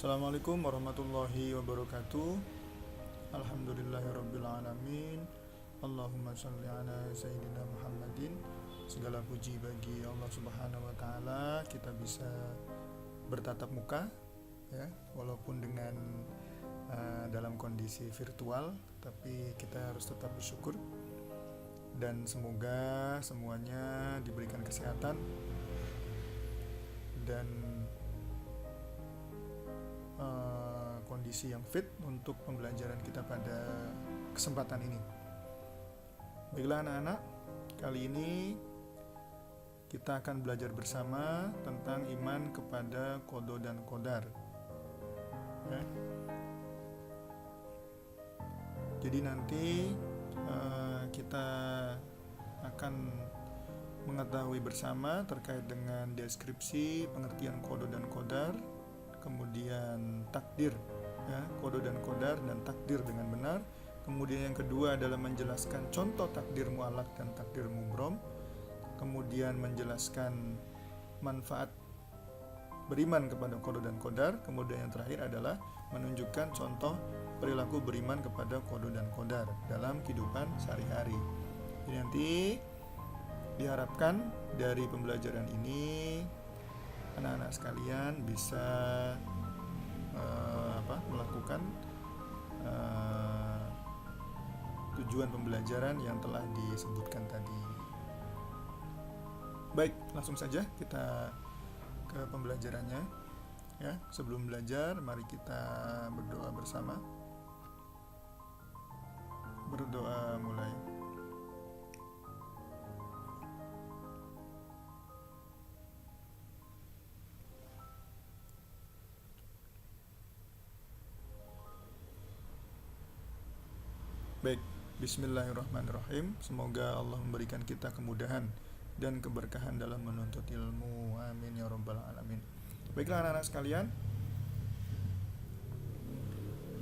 Assalamualaikum warahmatullahi wabarakatuh. Alhamdulillahirabbil alamin. Allahumma shalli ala sayyidina Muhammadin. Segala puji bagi Allah Subhanahu wa taala, kita bisa bertatap muka ya, walaupun dengan dalam kondisi virtual, tapi kita harus tetap bersyukur dan semoga semuanya diberikan kesehatan dan kondisi yang fit untuk pembelajaran kita pada kesempatan ini. Baiklah anak-anak, kali ini kita akan belajar bersama tentang iman kepada qada dan qadar ya. Jadi nanti kita akan mengetahui bersama terkait dengan deskripsi pengertian qada dan qadar, kemudian takdir ya, qada dan qadar dan takdir dengan benar. Kemudian yang kedua adalah menjelaskan contoh takdir mu'allaq dan takdir mubrom. Kemudian menjelaskan manfaat beriman kepada qada dan qadar. Kemudian yang terakhir adalah menunjukkan contoh perilaku beriman kepada qada dan qadar dalam kehidupan sehari-hari. Jadi nanti diharapkan dari pembelajaran ini anak-anak sekalian bisa melakukan tujuan pembelajaran yang telah disebutkan tadi. Baik, langsung saja kita ke pembelajarannya ya. Sebelum belajar, mari kita berdoa bersama. Berdoa mulai. Baik, bismillahirrahmanirrahim. Semoga Allah memberikan kita kemudahan dan keberkahan dalam menuntut ilmu. Amin ya rabbal alamin. Baiklah anak-anak sekalian,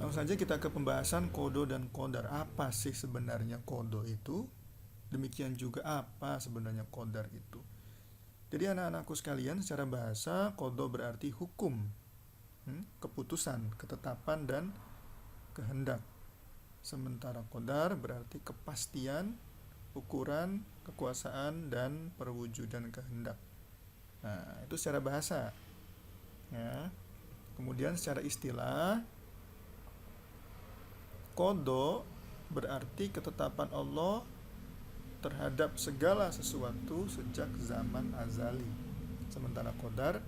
langsung saja kita ke pembahasan qada dan qadar. Apa sih sebenarnya qada itu? Demikian juga apa sebenarnya qadar itu? Jadi anak-anakku sekalian, secara bahasa qada berarti hukum, keputusan, ketetapan dan kehendak. Sementara qadar berarti kepastian, ukuran, kekuasaan, dan perwujudan kehendak. Nah, itu secara bahasa ya. Kemudian secara istilah, qada berarti ketetapan Allah terhadap segala sesuatu sejak zaman azali. Sementara qadar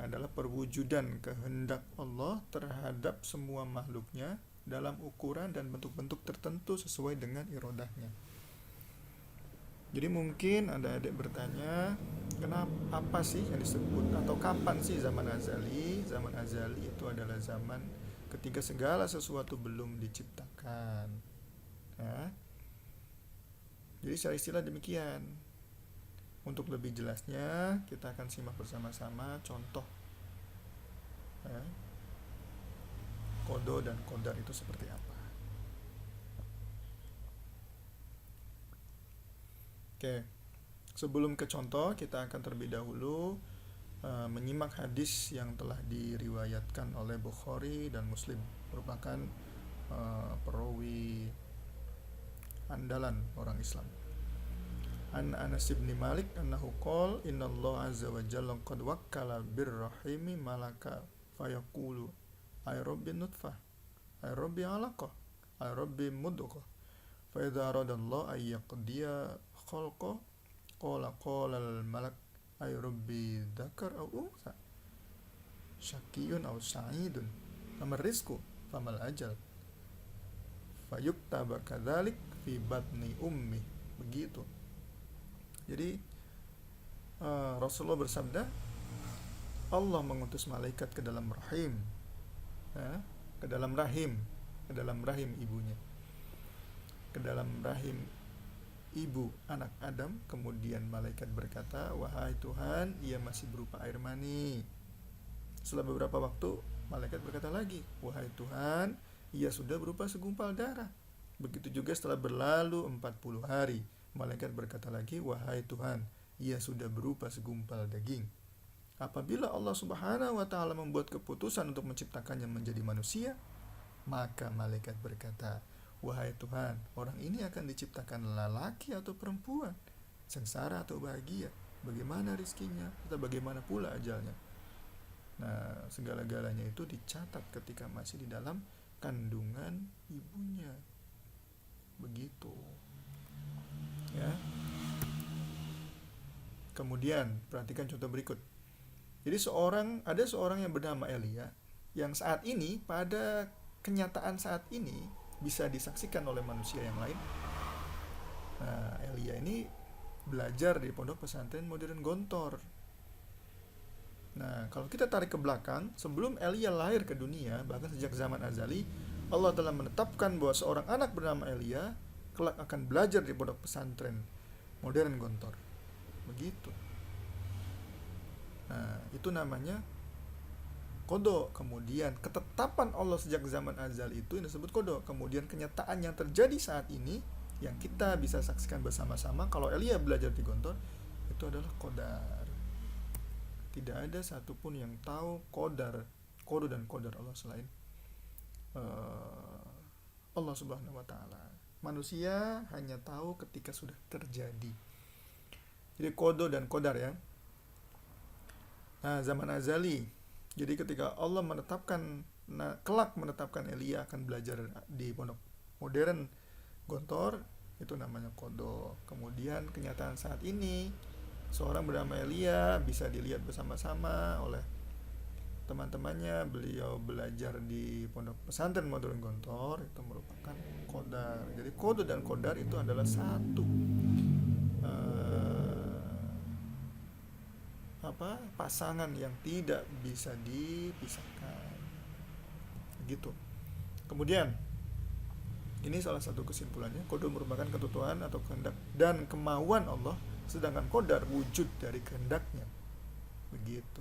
adalah perwujudan kehendak Allah terhadap semua makhluknya dalam ukuran dan bentuk-bentuk tertentu sesuai dengan irodahnya. Jadi mungkin adik-adik bertanya, kenapa, apa sih yang disebut atau kapan sih zaman azali? Zaman azali itu adalah zaman ketika segala sesuatu belum diciptakan ya. Jadi secara istilah demikian. Untuk lebih jelasnya kita akan simak bersama-sama contoh ya, qada dan qadar itu seperti apa. Oke, sebelum ke contoh, kita akan terlebih dahulu menyimak hadis yang telah diriwayatkan oleh Bukhari dan Muslim, merupakan perawi andalan orang Islam. An Anas bin Malik annahu qala innallaha azza wa jalla qad wakkala birrahimi malaka fayaqulu ay rabbi nutfah ay rabbi alaqah ay rabbi mudghah fa idza aradallahu ay yaqdiya khalqa qala al malak ay rabbi dzakar aw unsa syaqiyun aw sa'idun famal rizqu famal ajal fayuktaba kadzalik fi batni ummi. Begitu. Jadi Rasulullah bersabda, Allah mengutus malaikat ke dalam rahim ya, ke dalam rahim ibunya, ke dalam rahim ibu anak Adam. Kemudian malaikat berkata, wahai Tuhan, ia masih berupa air mani. Setelah beberapa waktu malaikat berkata lagi, wahai Tuhan, ia sudah berupa segumpal darah. Begitu juga setelah berlalu 40 hari malaikat berkata lagi, wahai Tuhan, ia sudah berupa segumpal daging. Apabila Allah Subhanahu wa taala membuat keputusan untuk menciptakannya menjadi manusia, maka malaikat berkata, "Wahai Tuhan, orang ini akan diciptakan lelaki atau perempuan, sengsara atau bahagia, bagaimana rizkinya, atau bagaimana pula ajalnya." Nah, segala-galanya itu dicatat ketika masih di dalam kandungan ibunya. Begitu. Ya. Kemudian, perhatikan contoh berikut. Jadi ada seorang yang bernama Elia yang saat ini, pada kenyataan saat ini, bisa disaksikan oleh manusia yang lain. Nah, Elia ini belajar di pondok pesantren modern Gontor. Nah, kalau kita tarik ke belakang, sebelum Elia lahir ke dunia, bahkan sejak zaman azali, Allah telah menetapkan bahwa seorang anak bernama Elia kelak akan belajar di pondok pesantren modern Gontor. Begitu. Nah, itu namanya kodo. Kemudian ketetapan Allah sejak zaman azal itu yang disebut kodo. Kemudian kenyataan yang terjadi saat ini yang kita bisa saksikan bersama-sama, kalau Elia belajar di Gontor, itu adalah kodar. Tidak ada satupun yang tahu kodo dan kodar Allah selain Allah Subhanahu wa taala. Manusia hanya tahu ketika sudah terjadi. Jadi kodo dan kodar ya. Nah, zaman azali. Jadi ketika Allah kelak menetapkan Elia akan belajar di pondok modern Gontor, itu namanya kodo. Kemudian kenyataan saat ini, seorang bernama Elia bisa dilihat bersama-sama oleh teman-temannya. Beliau belajar di pondok pesantren modern Gontor, itu merupakan kodar. Jadi kodo dan kodar itu adalah satu pasangan yang tidak bisa dipisahkan. Begitu. Kemudian ini salah satu kesimpulannya, kodo merupakan ketentuan atau kehendak dan kemauan Allah, sedangkan kodar wujud dari kehendaknya. Begitu.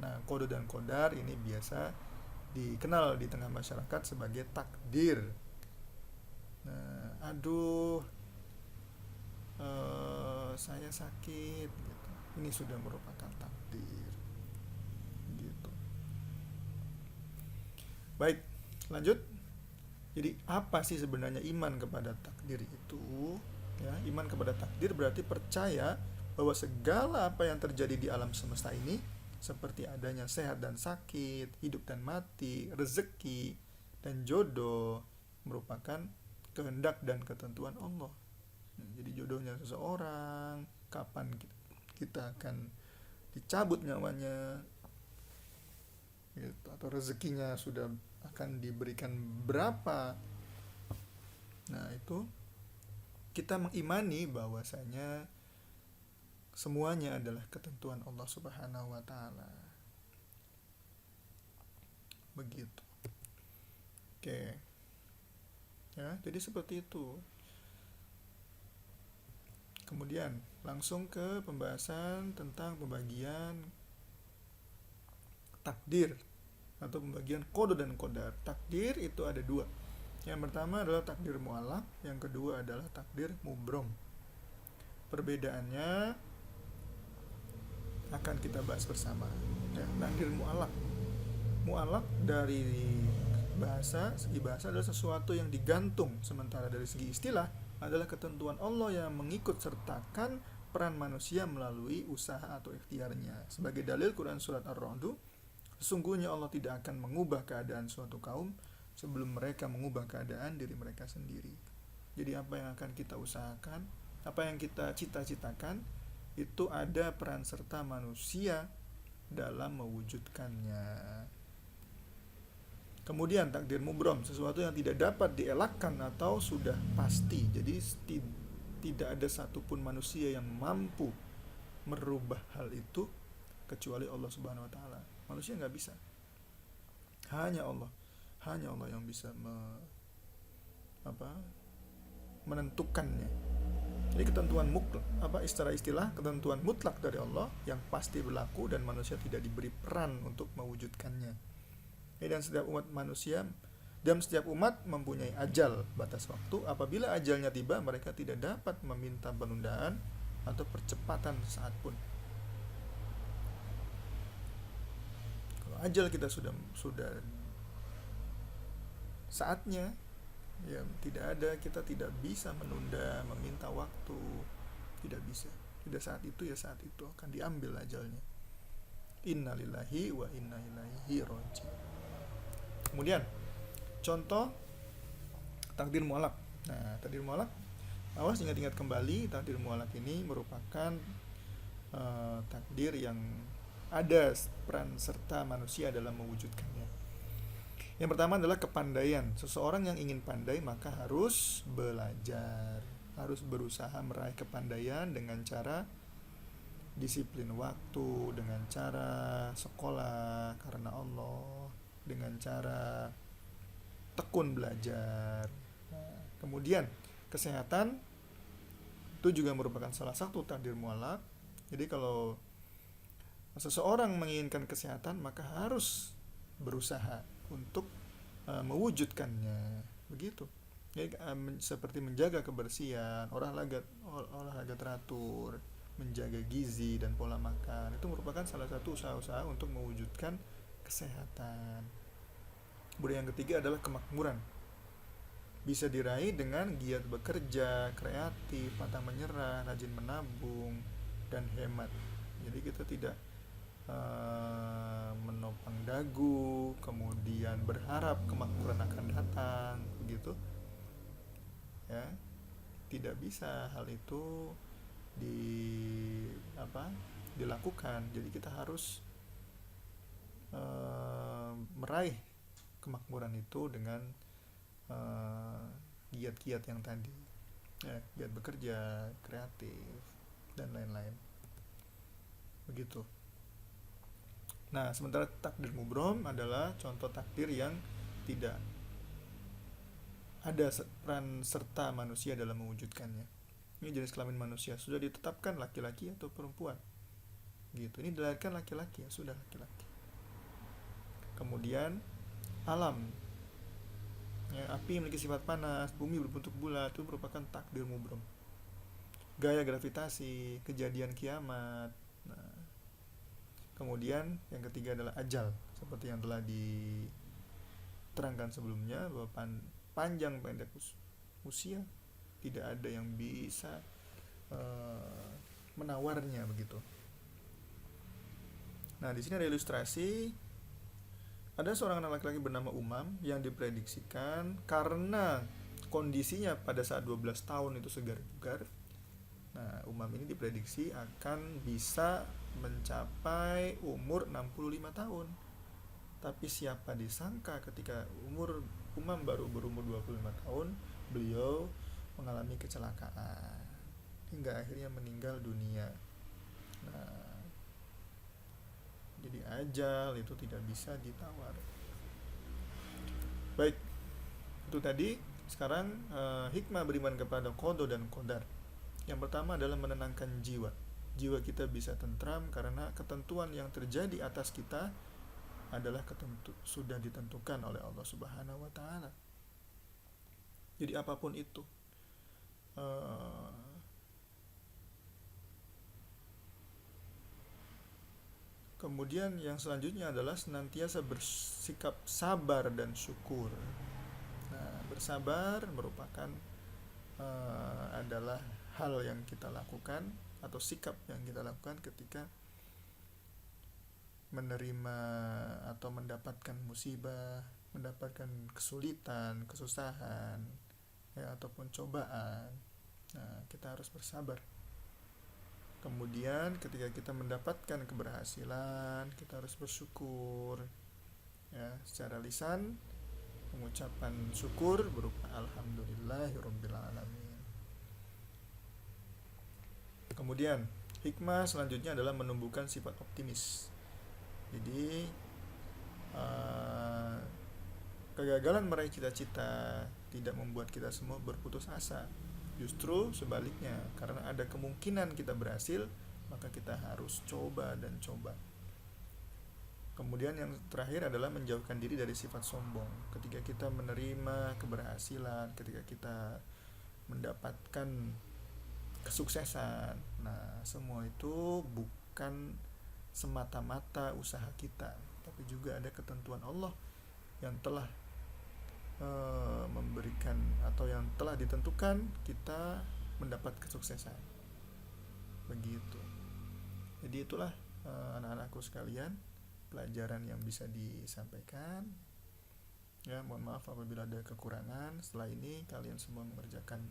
Nah, kodo dan kodar ini biasa dikenal di tengah masyarakat sebagai takdir. Nah, saya sakit gitu. Ini sudah merupakan takdir. Gitu. Baik, lanjut. Jadi apa sih sebenarnya iman kepada takdir itu? Ya, iman kepada takdir berarti percaya bahwa segala apa yang terjadi di alam semesta ini, seperti adanya sehat dan sakit, hidup dan mati, rezeki dan jodoh, merupakan kehendak dan ketentuan Allah. Jadi jodohnya seseorang, kapan kita akan dicabut nyawanya, gitu, atau rezekinya sudah akan diberikan berapa. Nah, itu kita mengimani bahwasanya semuanya adalah ketentuan Allah Subhanahu wa taala. Begitu. Oke. Ya, jadi seperti itu. Kemudian langsung ke pembahasan tentang pembagian takdir atau pembagian kodo dan kodar. Takdir itu ada dua. Yang pertama adalah takdir mu'allaq, yang kedua adalah takdir mubrom. Perbedaannya akan kita bahas bersama. Ya, takdir mu'allaq. Mu'allaq dari segi bahasa adalah sesuatu yang digantung, sementara dari segi istilah adalah ketentuan Allah yang mengikut sertakan peran manusia melalui usaha atau ikhtiarnya. Sebagai dalil Quran surat Ar-Ra'd, sesungguhnya Allah tidak akan mengubah keadaan suatu kaum sebelum mereka mengubah keadaan diri mereka sendiri. Jadi apa yang akan kita usahakan, apa yang kita cita-citakan, itu ada peran serta manusia dalam mewujudkannya. Kemudian takdir mubrom, sesuatu yang tidak dapat dielakkan atau sudah pasti. Jadi tidak ada satupun manusia yang mampu merubah hal itu kecuali Allah Subhanahu wa taala. Manusia nggak bisa. Hanya Allah yang bisa menentukannya. Jadi ketentuan istilah ketentuan mutlak dari Allah yang pasti berlaku dan manusia tidak diberi peran untuk mewujudkannya. Dan setiap umat mempunyai ajal, batas waktu. Apabila ajalnya tiba, mereka tidak dapat meminta penundaan atau percepatan saat pun. ajal kita sudah saatnya, ya tidak ada, kita tidak bisa menunda, meminta waktu, tidak bisa. Sudah saat itu, ya saat itu akan diambil ajalnya. Innalillahi wa inna ilaihi raji'un. Kemudian contoh takdir mualak. Nah, takdir mualak, awas ingat-ingat kembali, takdir mualak ini merupakan takdir yang ada peran serta manusia dalam mewujudkannya. Yang pertama adalah kepandaian. Seseorang yang ingin pandai maka harus belajar, harus berusaha meraih kepandaian dengan cara disiplin waktu, dengan cara sekolah karena Allah, dengan cara tekun belajar. Nah, kemudian kesehatan itu juga merupakan salah satu takdir mualak. Jadi kalau seseorang menginginkan kesehatan maka harus berusaha untuk mewujudkannya, begitu. Jadi, seperti menjaga kebersihan, olahraga teratur, menjaga gizi dan pola makan, itu merupakan salah satu usaha-usaha untuk mewujudkan kesehatan. Kemudian yang ketiga adalah kemakmuran. Bisa diraih dengan giat bekerja, kreatif, pantang menyerah, rajin menabung, dan hemat. Jadi kita tidak menopang dagu, kemudian berharap kemakmuran akan datang, begitu. Ya, tidak bisa hal itu dilakukan. Jadi kita harus meraih kemakmuran itu dengan giat-giat yang tadi, ya, giat bekerja, kreatif, dan lain-lain, begitu. Nah, sementara takdir mubrom adalah contoh takdir yang tidak ada peran serta manusia dalam mewujudkannya. Ini jenis kelamin manusia sudah ditetapkan laki-laki atau perempuan, gitu. Ini dilahirkan laki-laki, ya sudah laki-laki. Kemudian alam, ya, api memiliki sifat panas, bumi berbentuk bulat, itu merupakan takdir mubrom. Gaya gravitasi, kejadian kiamat. Nah, kemudian yang ketiga adalah ajal, seperti yang telah diterangkan sebelumnya, bahwa panjang pendek usia tidak ada yang bisa menawarnya, begitu. Nah, di sini ada ilustrasi. Ada seorang anak laki-laki bernama Umam yang diprediksikan karena kondisinya pada saat 12 tahun itu segar bugar. Nah, Umam ini diprediksi akan bisa mencapai umur 65 tahun. Tapi siapa disangka ketika Umam baru berumur 25 tahun, beliau mengalami kecelakaan hingga akhirnya meninggal dunia. Nah, jadi ajal itu tidak bisa ditawar. Baik, itu tadi. Sekarang hikmah beriman kepada qada dan qadar. Yang pertama adalah menenangkan jiwa. Jiwa kita bisa tentram karena ketentuan yang terjadi atas kita adalah sudah ditentukan oleh Allah Subhanahu wa taala. Jadi apapun itu, kemudian yang selanjutnya adalah senantiasa bersikap sabar dan syukur. Nah, bersabar merupakan adalah hal yang kita lakukan atau sikap yang kita lakukan ketika menerima atau mendapatkan musibah, mendapatkan kesulitan, kesusahan, ya, ataupun cobaan. Nah, kita harus bersabar. Kemudian ketika kita mendapatkan keberhasilan, kita harus bersyukur, ya, secara lisan pengucapan syukur berupa alhamdulillahirabbil alamin. Kemudian hikmah selanjutnya adalah menumbuhkan sifat optimis. Jadi kegagalan meraih cita-cita tidak membuat kita semua berputus asa. Justru sebaliknya, karena ada kemungkinan kita berhasil, maka kita harus coba dan coba. Kemudian yang terakhir adalah menjauhkan diri dari sifat sombong. Ketika kita menerima keberhasilan, ketika kita mendapatkan kesuksesan, nah semua itu bukan semata-mata usaha kita, tapi juga ada ketentuan Allah yang telah memberikan atau yang telah ditentukan kita mendapat kesuksesan. Begitu. Jadi itulah anak-anakku sekalian, pelajaran yang bisa disampaikan. Ya, mohon maaf apabila ada kekurangan. Setelah ini kalian semua mengerjakan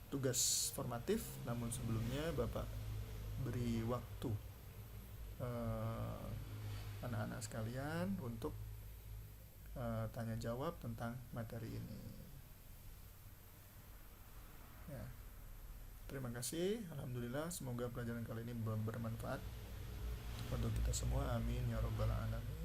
tugas formatif, namun sebelumnya Bapak beri waktu anak-anak sekalian untuk tanya jawab tentang materi ini. Ya. Terima kasih. Alhamdulillah, semoga pelajaran kali ini bermanfaat untuk kita semua. Amin ya rabbal alamin.